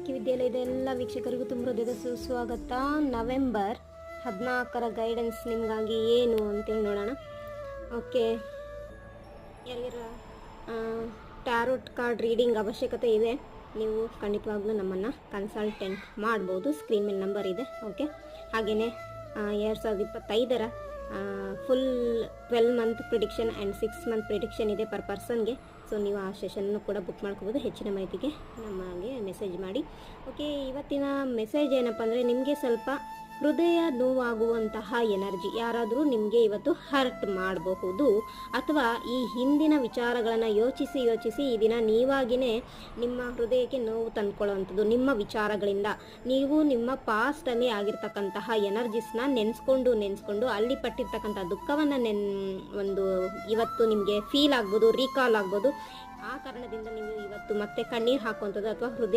ವಾಲ್ಮೀಕಿ ವಿದ್ಯಾಲಯದ ಎಲ್ಲ ವೀಕ್ಷಕರಿಗೂ ತುಂಬ ಹೃದಯದ ಸುಸ್ವಾಗತ. ನವೆಂಬರ್ 14ರ ಗೈಡೆನ್ಸ್ ನಿಮಗಾಗಿ ಏನು ಅಂತೇಳಿ ನೋಡೋಣ. ಓಕೆ, ಯಾರಿಗಾರ ಟ್ಯಾರೋಟ್ ಕಾರ್ಡ್ ರೀಡಿಂಗ್ ಅವಶ್ಯಕತೆ ಇದೆ, ನೀವು ಖಂಡಿತವಾಗ್ಲೂ ನಮ್ಮನ್ನು ಕನ್ಸಲ್ಟೆಂಟ್ ಮಾಡ್ಬೋದು. ಸ್ಕ್ರೀನ್ ಮೇಲೆ ನಂಬರ್ ಇದೆ. ಓಕೆ, ಹಾಗೆಯೇ 2025ರ full 12 month prediction and 6 month prediction ಇದೆ ಪರ್ ಪರ್ಸನ್ಗೆ. ಸೊ ನೀವು ಆ ಸೆಷನ್ನು ಕೂಡ ಬುಕ್ ಮಾಡ್ಕೋಬೋದು. ಹೆಚ್ಚಿನ ಮಾಹಿತಿಗೆ ನಮಗೆ ಮೆಸೇಜ್ ಮಾಡಿ. ಓಕೆ, ಇವತ್ತಿನ ಮೆಸೇಜ್ ಏನಪ್ಪ ಅಂದರೆ, ನಿಮಗೆ ಸ್ವಲ್ಪ ಹೃದಯ ನೋವಾಗುವಂತಹ ಎನರ್ಜಿ ಯಾರಾದರೂ ನಿಮಗೆ ಇವತ್ತು ಹರ್ಟ್ ಮಾಡಬಹುದು, ಅಥವಾ ಈ ಹಿಂದಿನ ವಿಚಾರಗಳನ್ನು ಯೋಚಿಸಿ ಈ ದಿನ ನೀವಾಗಿಯೇ ನಿಮ್ಮ ಹೃದಯಕ್ಕೆ ನೋವು ತಂದ್ಕೊಳ್ಳುವಂಥದ್ದು ನಿಮ್ಮ ವಿಚಾರಗಳಿಂದ. ನೀವು ನಿಮ್ಮ ಪಾಸ್ಟಲ್ಲಿ ಆಗಿರ್ತಕ್ಕಂತಹ ಎನರ್ಜಿಸ್ನ ನೆನೆಸ್ಕೊಂಡು ಅಲ್ಲಿ ಪಟ್ಟಿರ್ತಕ್ಕಂಥ ದುಃಖವನ್ನು ಇವತ್ತು ನಿಮಗೆ ಫೀಲ್ ಆಗ್ಬೋದು, ರೀಕಾಲ್ ಆಗ್ಬೋದು. ಆ ಕಾರಣದಿಂದ ನೀವು ಇವತ್ತು ಮತ್ತೆ ಕಣ್ಣೀರು ಹಾಕುವಂಥದ್ದು ಅಥವಾ ಹೃದಯ